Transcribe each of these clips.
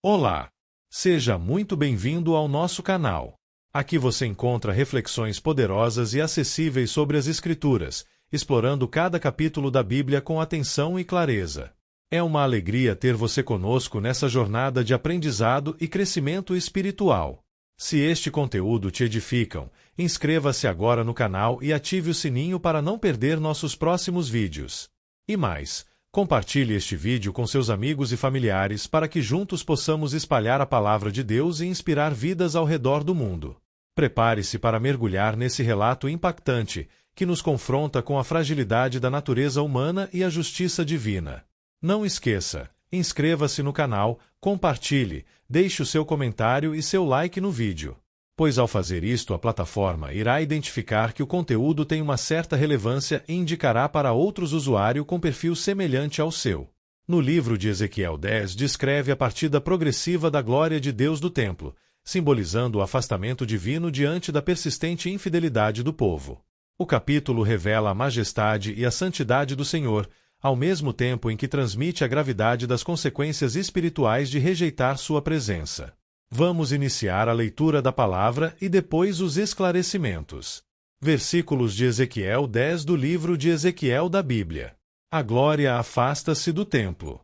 Olá! Seja muito bem-vindo ao nosso canal. Aqui você encontra reflexões poderosas e acessíveis sobre as Escrituras, explorando cada capítulo da Bíblia com atenção e clareza. É uma alegria ter você conosco nessa jornada de aprendizado e crescimento espiritual. Se este conteúdo te edificam, inscreva-se agora no canal e ative o sininho para não perder nossos próximos vídeos. E mais, compartilhe este vídeo com seus amigos e familiares para que juntos possamos espalhar a palavra de Deus e inspirar vidas ao redor do mundo. Prepare-se para mergulhar nesse relato impactante que nos confronta com a fragilidade da natureza humana e a justiça divina. Não esqueça, inscreva-se no canal, compartilhe, deixe o seu comentário e seu like no vídeo. Pois ao fazer isto a plataforma irá identificar que o conteúdo tem uma certa relevância e indicará para outros usuários com perfil semelhante ao seu. No livro de Ezequiel 10 descreve a partida progressiva da glória de Deus do templo, simbolizando o afastamento divino diante da persistente infidelidade do povo. O capítulo revela a majestade e a santidade do Senhor, ao mesmo tempo em que transmite a gravidade das consequências espirituais de rejeitar sua presença. Vamos iniciar a leitura da palavra e depois os esclarecimentos. Versículos de Ezequiel 10 do livro de Ezequiel da Bíblia. A glória afasta-se do templo.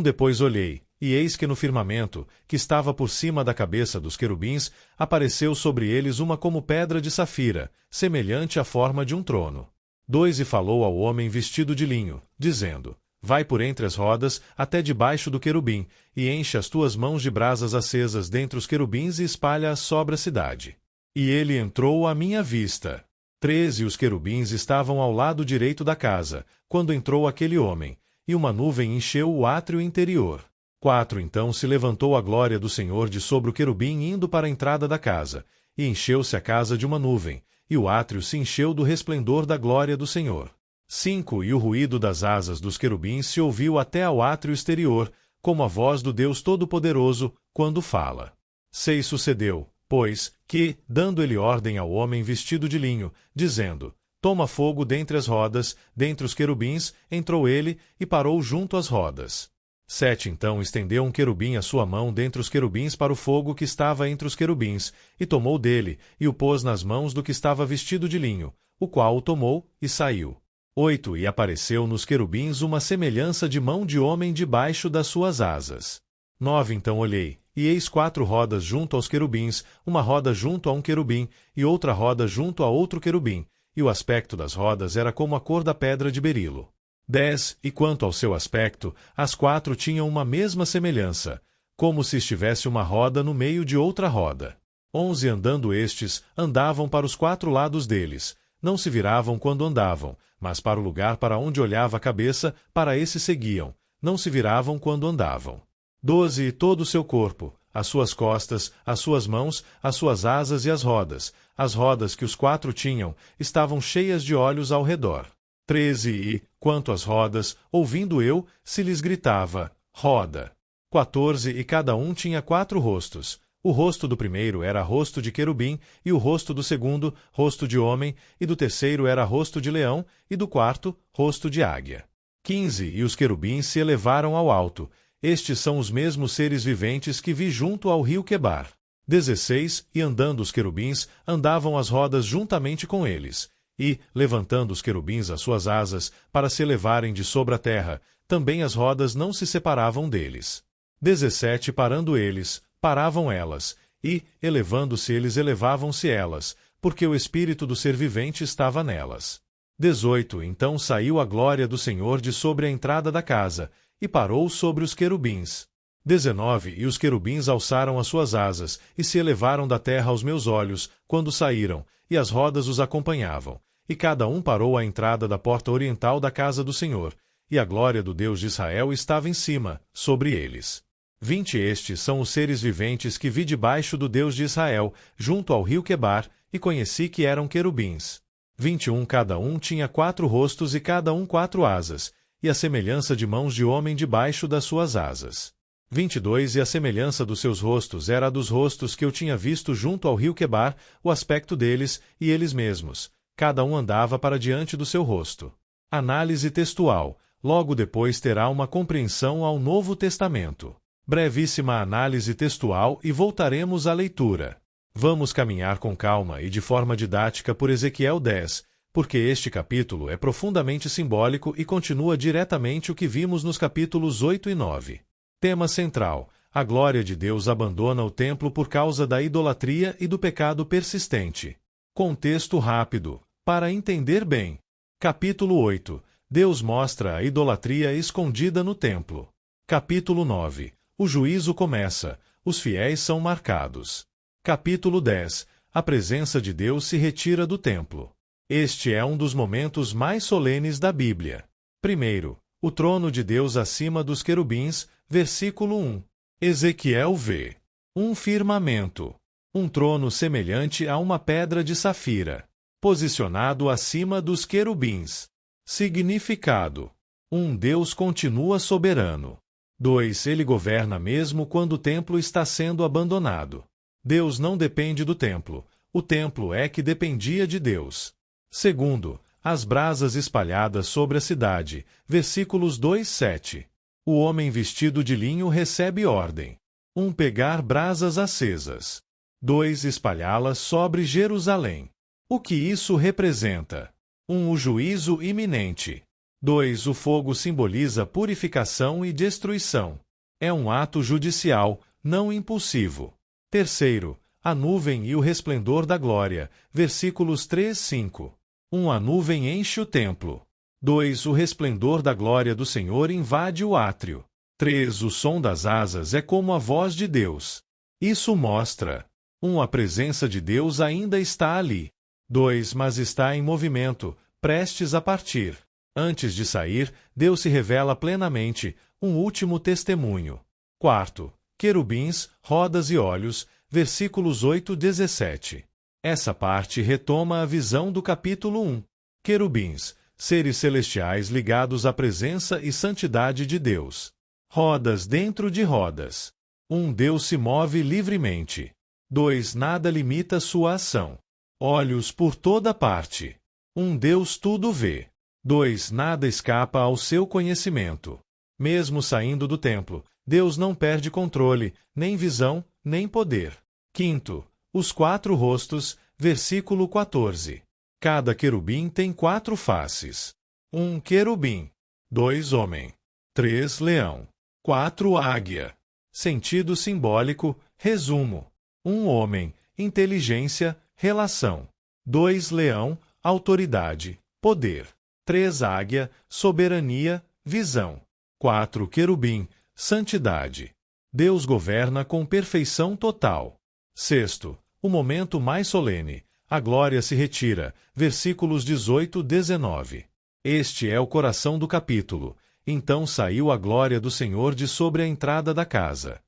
Depois olhei, e eis que no firmamento, que estava por cima da cabeça dos querubins, apareceu sobre eles uma como pedra de safira, semelhante à forma de um trono. 2 E falou ao homem vestido de linho, dizendo: Vai por entre as rodas, até debaixo do querubim, e enche as tuas mãos de brasas acesas dentre os querubins e espalha-as sobre a cidade. E ele entrou à minha vista. 3 E os querubins estavam ao lado direito da casa, quando entrou aquele homem, e uma nuvem encheu o átrio interior. 4 Então se levantou a glória do Senhor de sobre o querubim indo para a entrada da casa, e encheu-se a casa de uma nuvem, e o átrio se encheu do resplendor da glória do Senhor. 5 E o ruído das asas dos querubins se ouviu até ao átrio exterior, como a voz do Deus Todo-Poderoso, quando fala. 6 Sucedeu, pois, que, dando ele ordem ao homem vestido de linho, dizendo: Toma fogo dentre as rodas, dentre os querubins, entrou ele, e parou junto às rodas. 7 Então estendeu um querubim a sua mão dentre os querubins para o fogo que estava entre os querubins, e tomou dele, e o pôs nas mãos do que estava vestido de linho, o qual o tomou, e saiu. 8 E apareceu nos querubins uma semelhança de mão de homem debaixo das suas asas. 9 Então olhei, e eis 4 rodas junto aos querubins, uma roda junto a um querubim, e outra roda junto a outro querubim, e o aspecto das rodas era como a cor da pedra de berilo. 10 E quanto ao seu aspecto, as 4 tinham uma mesma semelhança, como se estivesse uma roda no meio de outra roda. 11 Andando estes, andavam para os 4 lados deles, não se viravam quando andavam, mas para o lugar para onde olhava a cabeça, para esse seguiam, não se viravam quando andavam. 12 E todo o seu corpo, as suas costas, as suas mãos, as suas asas e as rodas que os 4 tinham, estavam cheias de olhos ao redor. 13 E, quanto às rodas, ouvindo eu, se lhes gritava: Roda. 14 E cada um tinha 4 rostos. O rosto do primeiro era rosto de querubim, e o rosto do segundo, rosto de homem, e do terceiro era rosto de leão, e do quarto, rosto de águia. 15 E os querubins se elevaram ao alto. Estes são os mesmos seres viventes que vi junto ao rio Quebar. 16 E andando os querubins, andavam as rodas juntamente com eles. E, levantando os querubins as suas asas, para se elevarem de sobre a terra, também as rodas não se separavam deles. 17 Parando eles, paravam elas, e, elevando-se eles elevavam-se elas, porque o espírito do ser vivente estava nelas. 18 Então saiu a glória do Senhor de sobre a entrada da casa, e parou sobre os querubins. 19 E os querubins alçaram as suas asas, e se elevaram da terra aos meus olhos, quando saíram, e as rodas os acompanhavam, e cada um parou à entrada da porta oriental da casa do Senhor, e a glória do Deus de Israel estava em cima, sobre eles. 20 Estes são os seres viventes que vi debaixo do Deus de Israel, junto ao rio Quebar, e conheci que eram querubins. 21 Cada um tinha 4 rostos e cada um 4 asas, e a semelhança de mãos de homem debaixo das suas asas. 22 E a semelhança dos seus rostos era a dos rostos que eu tinha visto junto ao rio Quebar, o aspecto deles, e eles mesmos. Cada um andava para diante do seu rosto. Análise textual. Logo depois terá uma compreensão ao Novo Testamento. Brevíssima análise textual e voltaremos à leitura. Vamos caminhar com calma e de forma didática por Ezequiel 10, porque este capítulo é profundamente simbólico e continua diretamente o que vimos nos capítulos 8 e 9. Tema central: a glória de Deus abandona o templo por causa da idolatria e do pecado persistente. Contexto rápido, para entender bem. Capítulo 8. Deus mostra a idolatria escondida no templo. Capítulo 9. O juízo começa, os fiéis são marcados. Capítulo 10. A presença de Deus se retira do templo. Este é um dos momentos mais solenes da Bíblia. Primeiro, o trono de Deus acima dos querubins, versículo 1. Ezequiel vê um firmamento, um trono semelhante a uma pedra de safira, posicionado acima dos querubins. Significado: Deus continua soberano. 2. Ele governa mesmo quando o templo está sendo abandonado. Deus não depende do templo, o templo é que dependia de Deus. Segundo, as brasas espalhadas sobre a cidade, versículos 2-7. O homem vestido de linho recebe ordem. 1. Pegar brasas acesas. 2. Espalhá-las sobre Jerusalém. O que isso representa? 1. O juízo iminente. 2. O fogo simboliza purificação e destruição. É um ato judicial, não impulsivo. Terceiro, a nuvem e o resplendor da glória, versículos 3-5. 1. A nuvem enche o templo. 2. O resplendor da glória do Senhor invade o átrio. 3. O som das asas é como a voz de Deus. Isso mostra: 1. A presença de Deus ainda está ali. 2. Mas está em movimento, prestes a partir. Antes de sair, Deus se revela plenamente, um último testemunho. Quarto, querubins, rodas e olhos, versículos 8-17. Essa parte retoma a visão do capítulo 1. Querubins, seres celestiais ligados à presença e santidade de Deus. Rodas dentro de rodas. 1. Deus se move livremente. 2. Nada limita sua ação. Olhos por toda parte. 1. Deus tudo vê. 2. Nada escapa ao seu conhecimento. Mesmo saindo do templo, Deus não perde controle, nem visão, nem poder. Quinto, os 4 rostos, versículo 14. Cada querubim tem 4 faces. 1. Querubim. 2. Homem. 3. Leão. 4. Águia. Sentido simbólico, resumo. 1. Homem, inteligência, relação. 2. Leão, autoridade, poder. 3. Águia, soberania, visão. 4. Querubim, santidade. Deus governa com perfeição total. Sexto, o momento mais solene. A glória se retira. Versículos 18-19. Este é o coração do capítulo. Então saiu a glória do Senhor de sobre a entrada da casa.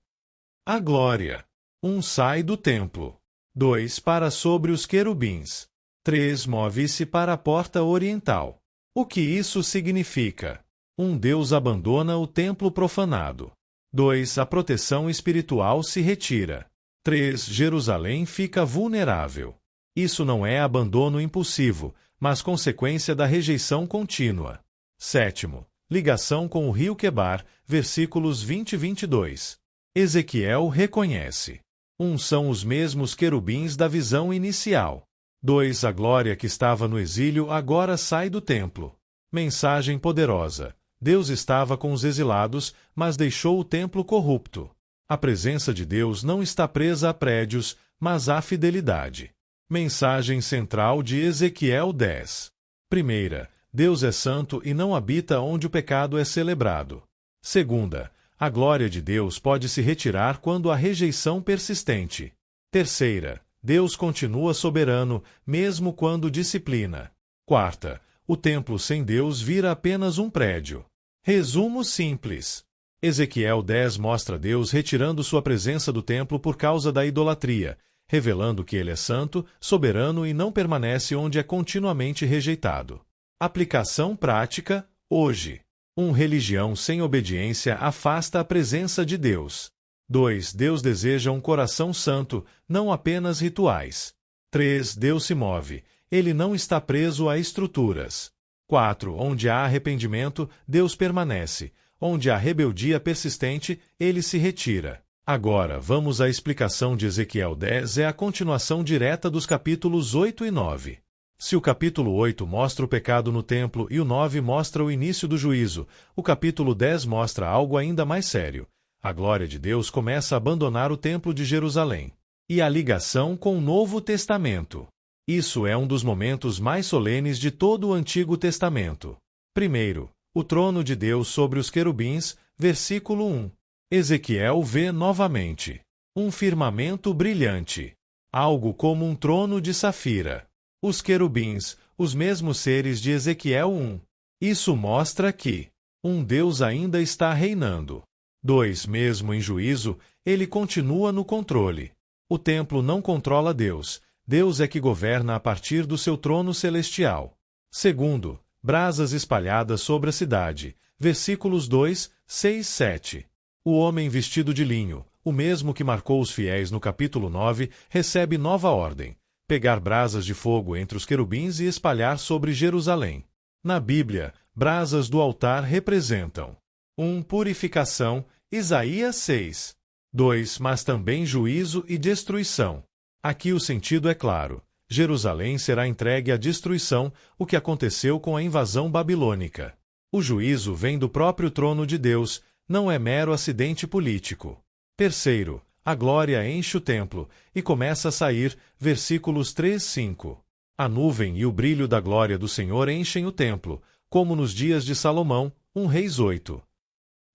A glória. 1. Sai do templo. 2. Para sobre os querubins. 3. Move-se para a porta oriental. O que isso significa? 1. Deus abandona o templo profanado. 2. A proteção espiritual se retira. 3. Jerusalém fica vulnerável. Isso não é abandono impulsivo, mas consequência da rejeição contínua. Sétimo, ligação com o rio Quebar, versículos 20-22. Ezequiel reconhece. 1. São os mesmos querubins da visão inicial. 2. A glória que estava no exílio agora sai do templo. Mensagem poderosa. Deus estava com os exilados, mas deixou o templo corrupto. A presença de Deus não está presa a prédios, mas à fidelidade. Mensagem central de Ezequiel 10. Primeira, Deus é santo e não habita onde o pecado é celebrado. Segunda, a glória de Deus pode se retirar quando há rejeição persistente. Terceira, Deus continua soberano, mesmo quando disciplina. Quarta, o templo sem Deus vira apenas um prédio. Resumo simples. Ezequiel 10 mostra Deus retirando sua presença do templo por causa da idolatria, revelando que ele é santo, soberano e não permanece onde é continuamente rejeitado. Aplicação prática, hoje. 1. Religião sem obediência afasta a presença de Deus. 2. Deus deseja um coração santo, não apenas rituais. 3. Deus se move. Ele não está preso a estruturas. 4. Onde há arrependimento, Deus permanece. onde há rebeldia persistente, ele se retira. Agora, vamos à explicação de Ezequiel 10, é a continuação direta dos capítulos 8 e 9. Se o capítulo 8 mostra o pecado no templo e o 9 mostra o início do juízo, o capítulo 10 mostra algo ainda mais sério. A glória de Deus começa a abandonar o templo de Jerusalém. E a ligação com o Novo Testamento. Isso é um dos momentos mais solenes de todo o Antigo Testamento. Primeiro, o trono de Deus sobre os querubins, versículo 1. Ezequiel vê novamente um firmamento brilhante, algo como um trono de safira. Os querubins, os mesmos seres de Ezequiel 1. Isso mostra que um Deus ainda está reinando. 2. Mesmo em juízo, ele continua no controle. O templo não controla Deus. Deus é que governa a partir do seu trono celestial. Segundo, brasas espalhadas sobre a cidade. Versículos 2, 6, 7. O homem vestido de linho, o mesmo que marcou os fiéis no capítulo 9, recebe nova ordem: pegar brasas de fogo entre os querubins e espalhar sobre Jerusalém. Na Bíblia, brasas do altar representam 1. Purificação, Isaías 6. 2. Mas também juízo e destruição. Aqui o sentido é claro. Jerusalém será entregue à destruição, o que aconteceu com a invasão babilônica. O juízo vem do próprio trono de Deus, não é mero acidente político. Terceiro, a glória enche o templo e começa a sair, versículos 3, 5. A nuvem e o brilho da glória do Senhor enchem o templo, como nos dias de Salomão, 1 Reis 8.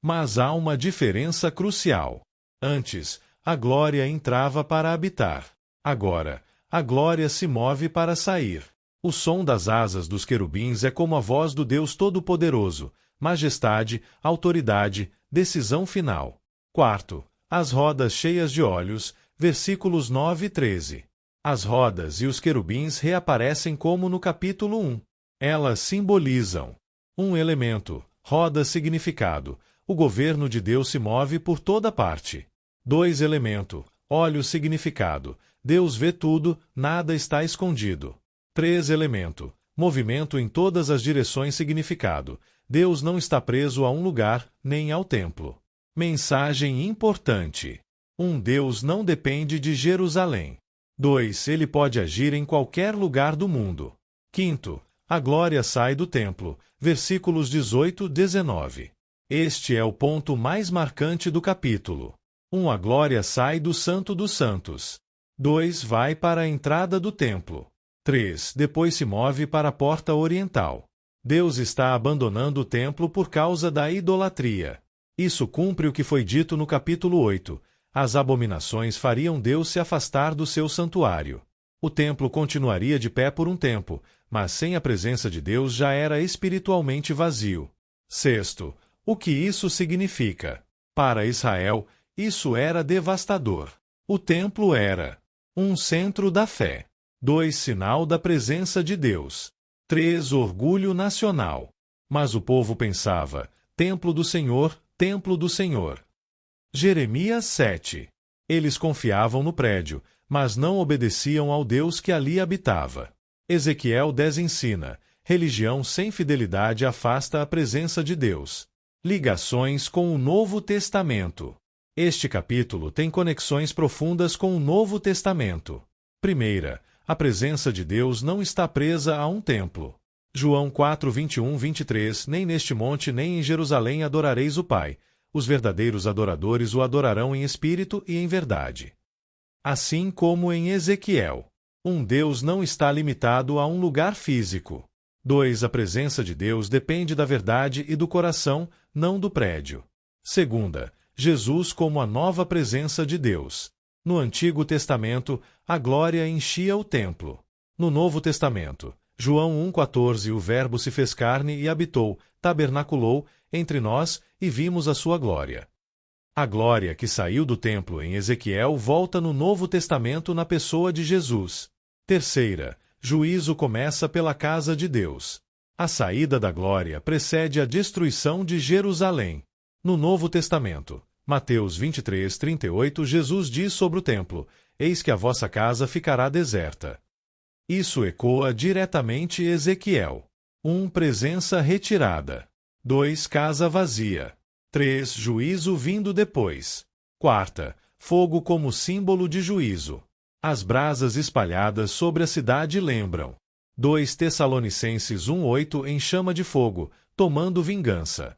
Mas há uma diferença crucial. Antes, a glória entrava para habitar. Agora, a glória se move para sair. O som das asas dos querubins é como a voz do Deus Todo-Poderoso, majestade, autoridade, decisão final. Quarto, as rodas cheias de olhos, versículos 9 e 13. As rodas e os querubins reaparecem como no capítulo 1. Elas simbolizam um elemento, roda significado. O governo de Deus se move por toda parte. 2. Elemento, olho significado. Deus vê tudo, nada está escondido. 3. Elemento, movimento em todas as direções significado. Deus não está preso a um lugar, nem ao templo. Mensagem importante. 1. Deus não depende de Jerusalém. 2. Ele pode agir em qualquer lugar do mundo. Quinto, a glória sai do templo. Versículos 18 e 19. Este é o ponto mais marcante do capítulo. 1. A glória sai do Santo dos Santos. 2. Vai para a entrada do templo. 3. Depois se move para a porta oriental. Deus está abandonando o templo por causa da idolatria. Isso cumpre o que foi dito no capítulo 8. As abominações fariam Deus se afastar do seu santuário. O templo continuaria de pé por um tempo, mas sem a presença de Deus já era espiritualmente vazio. Sexto, o que isso significa? Para Israel, isso era devastador. O templo era 1. Centro da fé. 2. Sinal da presença de Deus. 3. Orgulho nacional. Mas o povo pensava: templo do Senhor, templo do Senhor. Jeremias 7. Eles confiavam no prédio, mas não obedeciam ao Deus que ali habitava. Ezequiel 10 ensina: religião sem fidelidade afasta a presença de Deus. Ligações com o Novo Testamento. Este capítulo tem conexões profundas com o Novo Testamento. Primeira, a presença de Deus não está presa a um templo. João 4, 21, 23. Nem neste monte nem em Jerusalém adorareis o Pai. Os verdadeiros adoradores o adorarão em espírito e em verdade. Assim como em Ezequiel. Um Deus não está limitado a um lugar físico. 2. A presença de Deus depende da verdade e do coração, não do prédio. Segunda, Jesus como a nova presença de Deus. No Antigo Testamento, a glória enchia o templo. No Novo Testamento, João 1,14, o Verbo se fez carne e habitou, tabernaculou, entre nós, e vimos a sua glória. A glória que saiu do templo em Ezequiel volta no Novo Testamento na pessoa de Jesus. Terceira, juízo começa pela casa de Deus. A saída da glória precede a destruição de Jerusalém. No Novo Testamento, Mateus 23, 38, Jesus diz sobre o templo: eis que a vossa casa ficará deserta. Isso ecoa diretamente Ezequiel. 1. Presença retirada. 2. Casa vazia. 3. Juízo vindo depois. Quarta, fogo como símbolo de juízo. As brasas espalhadas sobre a cidade lembram. 2 Tessalonicenses 1:8 em chama de fogo, tomando vingança.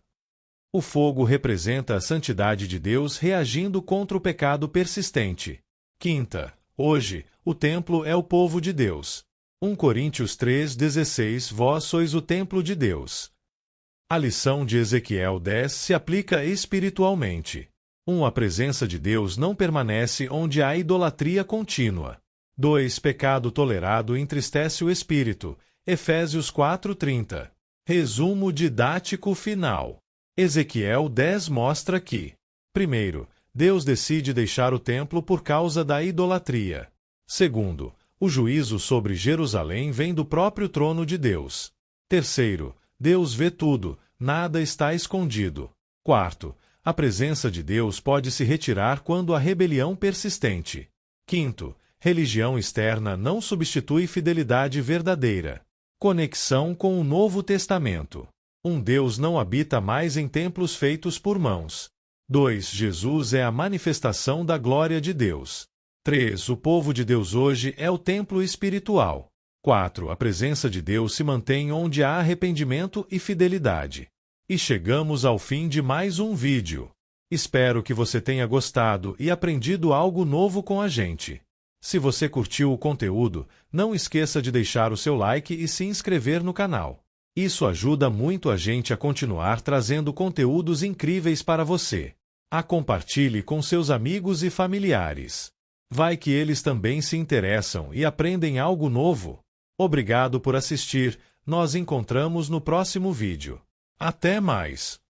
O fogo representa a santidade de Deus reagindo contra o pecado persistente. Quinta, hoje, o templo é o povo de Deus. 1 Coríntios 3:16 Vós sois o templo de Deus. A lição de Ezequiel 10 se aplica espiritualmente. 1. A presença de Deus não permanece onde há idolatria contínua. 2. Pecado tolerado entristece o espírito. Efésios 4:30. Resumo didático final. Ezequiel 10 mostra que: primeiro, Deus decide deixar o templo por causa da idolatria. Segundo, o juízo sobre Jerusalém vem do próprio trono de Deus. Terceiro, Deus vê tudo, nada está escondido. Quarto, a presença de Deus pode se retirar quando há rebelião persistente. Quinto, religião externa não substitui fidelidade verdadeira. Conexão com o Novo Testamento. Deus não habita mais em templos feitos por mãos. 2. Jesus é a manifestação da glória de Deus. 3. O povo de Deus hoje é o templo espiritual. 4. A presença de Deus se mantém onde há arrependimento e fidelidade. E chegamos ao fim de mais um vídeo. Espero que você tenha gostado e aprendido algo novo com a gente. Se você curtiu o conteúdo, não esqueça de deixar o seu like e se inscrever no canal. Isso ajuda muito a gente a continuar trazendo conteúdos incríveis para você. Compartilhe com seus amigos e familiares. Vai que eles também se interessam e aprendem algo novo. Obrigado por assistir. Nós encontramos no próximo vídeo. Até mais!